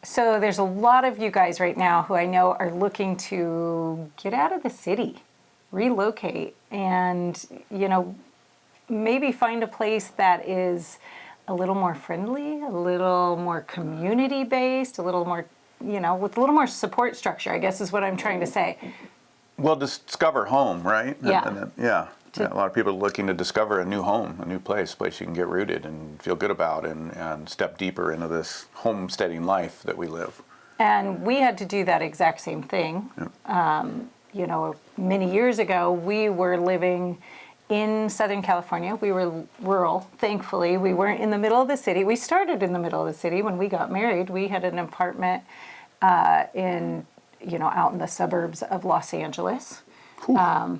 So there's a lot of you guys right now who I know are looking to get out of the city, relocate, and, maybe find a place that is a little more friendly, a little more community-based, a little more, with a little more support structure, I guess is what I'm trying to say. Well, discover home, right? Yeah. And yeah, a lot of people are looking to discover a new home, a new place you can get rooted and feel good about and step deeper into this homesteading life that we live. And we had to do that exact same thing. Yeah. Many years ago, we were living in Southern California. We were rural, thankfully. We weren't in the middle of the city. We started in the middle of the city when we got married. We had an apartment out in the suburbs of Los Angeles. Man,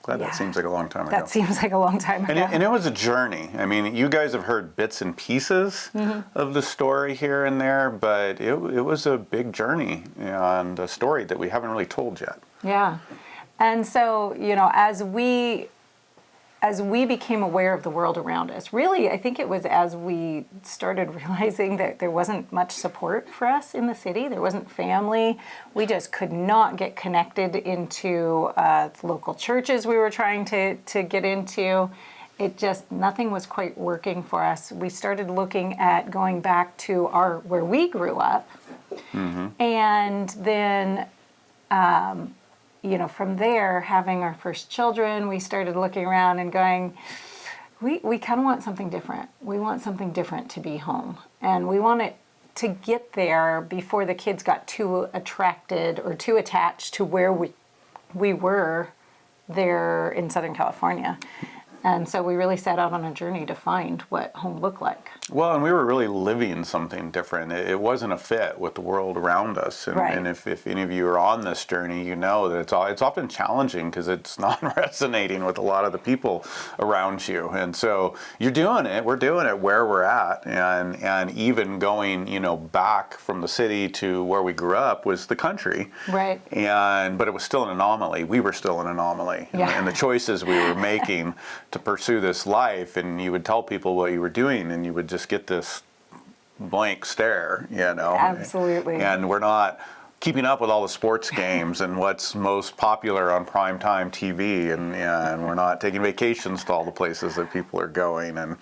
glad that seems like a long time ago. That seems like a long time ago. And it was a journey. I mean, you guys have heard bits and pieces of the story here and there, but it was a big journey and a story that we haven't really told yet. Yeah. And so, as we became aware of the world around us, really, I think it was as we started realizing that there wasn't much support for us in the city. There wasn't family. We just could not get connected into local churches we were trying to get into. Nothing was quite working for us. We started looking at going back to where we grew up. And then, from there, having our first children, we started looking around and going, we kind of want something different. We want something different to be home. And we want it to get there before the kids got too attracted or too attached to where we were there in Southern California. And so we really set out on a journey to find what home looked like. Well, and we were really living something different. It wasn't a fit with the world around us. And, right. and if any of you are on this journey, you know that it's often challenging because it's not resonating with a lot of the people around you. And so you're doing it. We're doing it where we're at. And even going, back from the city to where we grew up was the country. Right. But it was still an anomaly. We were still an anomaly. Yeah. And the choices we were making to pursue this life, and you would tell people what you were doing, and you would just get this blank stare, Absolutely. And we're not keeping up with all the sports games and what's most popular on primetime TV, and we're not taking vacations to all the places that people are going, and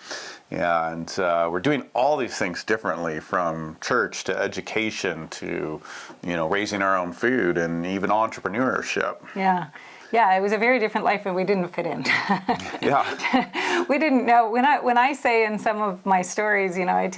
we're doing all these things differently, from church to education to, raising our own food and even entrepreneurship. Yeah. Yeah, it was a very different life, and we didn't fit in. Yeah. We didn't know. When I say in some of my stories, I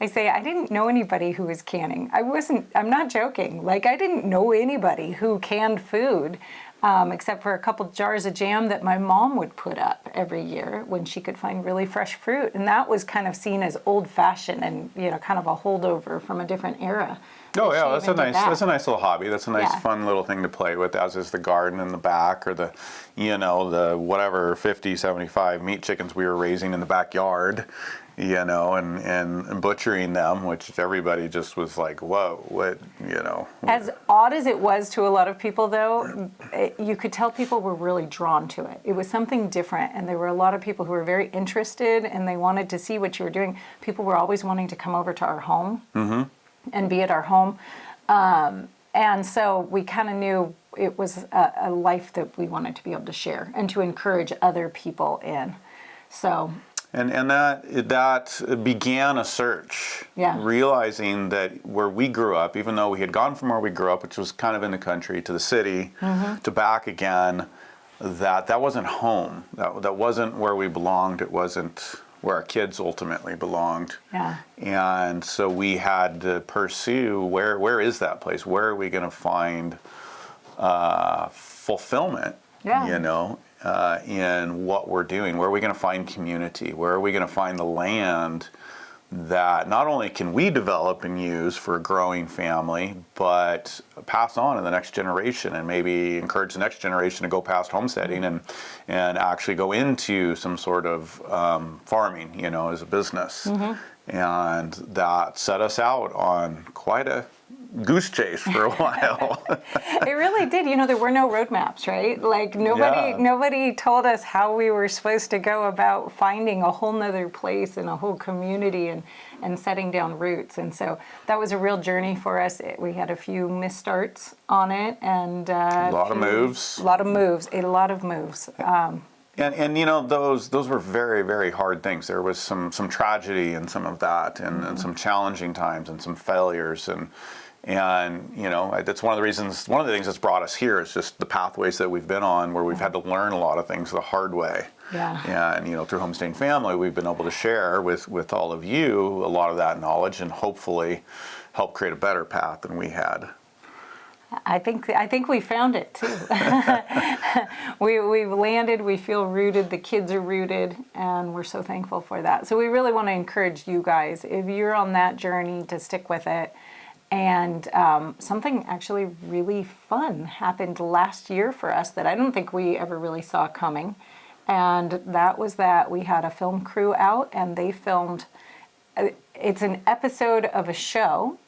say I didn't know anybody who was canning. I'm not joking. I didn't know anybody who canned food, except for a couple jars of jam that my mom would put up every year when she could find really fresh fruit. And that was kind of seen as old-fashioned and, kind of a holdover from a different era. Oh yeah, that's a nice little hobby. That's a nice fun little thing to play with, as is the garden in the back, or the whatever 50, 75 meat chickens we were raising in the backyard, and butchering them, which everybody just was like, whoa, what. As odd as it was to a lot of people, though, you could tell people were really drawn to it. It was something different, and there were a lot of people who were very interested, and they wanted to see what you were doing. People were always wanting to come over to our home. And be at our home. And so we kind of knew it was a life that we wanted to be able to share and to encourage other people in. So. And that began a search, realizing that where we grew up, even though we had gone from where we grew up, which was kind of in the country, to the city, to back again, that wasn't home. That wasn't where we belonged. It wasn't where our kids ultimately belonged. Yeah. And so we had to pursue where is that place? Where are we going to find fulfillment? In what we're doing? Where are we going to find community? Where are we going to find the land that not only can we develop and use for a growing family, but pass on to the next generation, and maybe encourage the next generation to go past homesteading and actually go into some sort of farming, as a business. And that set us out on quite a goose chase for a while. It really did. There were no roadmaps, right? Like Yeah. nobody told us how we were supposed to go about finding a whole nother place and a whole community and setting down roots. And so that was a real journey for us. We had a few misstarts on it, and A lot of moves. A lot of moves. And those were very, very hard things. There was some tragedy in some of that, and some challenging times and some failures, and that's one of the things that's brought us here is just the pathways that we've been on, where we've had to learn a lot of things the hard way. Yeah. And through Homesteading Family, we've been able to share with all of you a lot of that knowledge, and hopefully help create a better path than we had. I think we found it too. We've landed, we feel rooted, the kids are rooted, and we're so thankful for that. So we really want to encourage you guys, if you're on that journey, to stick with it. And something actually really fun happened last year for us that I don't think we ever really saw coming. And that was that we had a film crew out, and they filmed, it's an episode of a show,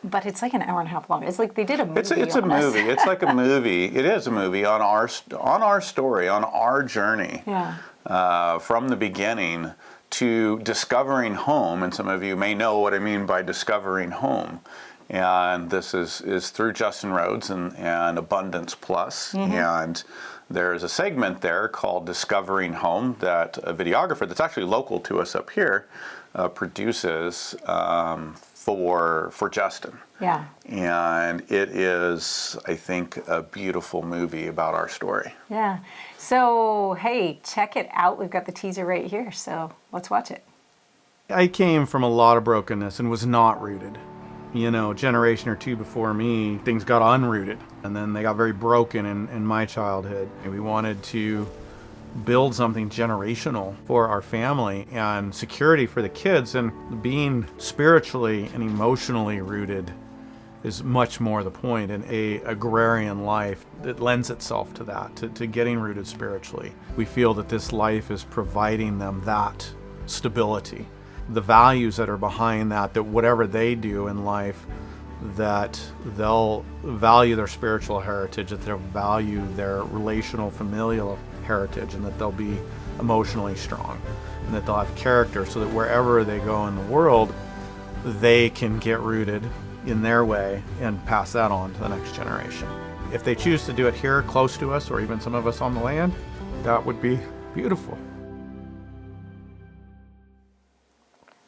but it's like an hour and a half long. It's like they did a movie. It's a movie. It's like a movie. It is a movie on our story, on our journey. Yeah. From the beginning to discovering home. And some of you may know what I mean by discovering home. And this is through Justin Rhodes and Abundance Plus. And there's a segment there called Discovering Home that a videographer that's actually local to us up here produces for Justin. Yeah. And it is, I think, a beautiful movie about our story. Yeah. So, hey, check it out. We've got the teaser right here. So let's watch it. I came from a lot of brokenness and was not rooted. A generation or two before me, things got unrooted. And then they got very broken in my childhood. And we wanted to build something generational for our family and security for the kids, and being spiritually and emotionally rooted is much more the point in a agrarian life that lends itself to that, to getting rooted spiritually. We feel that this life is providing them that stability, the values that are behind that whatever they do in life, that they'll value their spiritual heritage, that they'll value their relational familial heritage, and that they'll be emotionally strong, and that they'll have character, so that wherever they go in the world, they can get rooted in their way and pass that on to the next generation. If they choose to do it here close to us, or even some of us on the land, that would be beautiful.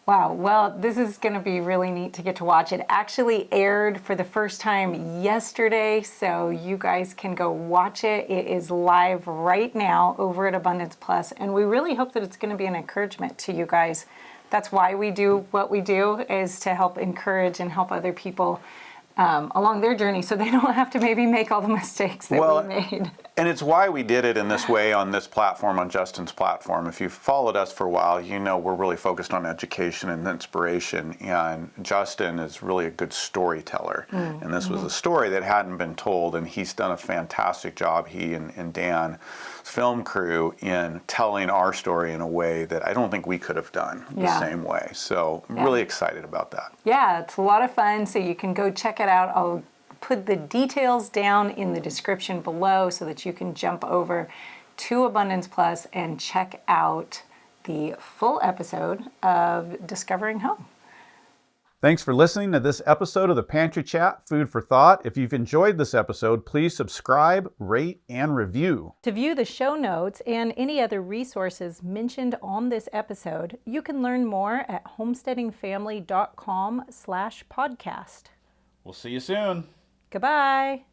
Wow. Well, this is going to be really neat to get to watch. It actually aired for the first time yesterday, so you guys can go watch it. It is live right now over at Abundance Plus, and we really hope that it's going to be an encouragement to you guys. That's why we do what we do, is to help encourage and help other people along their journey, so they don't have to maybe make all the mistakes that we made. And it's why we did it in this way on this platform, on Justin's platform. If you've followed us for a while, you know we're really focused on education and inspiration, and Justin is really a good storyteller. And this was a story that hadn't been told, and he's done a fantastic job, he and Dan's film crew, in telling our story in a way that I don't think we could have done the same way. So I'm really excited about that. Yeah, it's a lot of fun, so you can go check it out. I'll put the details down in the description below so that you can jump over to Abundance Plus and check out the full episode of Discovering Home. Thanks for listening to this episode of the Pantry Chat Food for Thought. If you've enjoyed this episode, please subscribe, rate, and review. To view the show notes and any other resources mentioned on this episode, you can learn more at homesteadingfamily.com/podcast. We'll see you soon. Goodbye.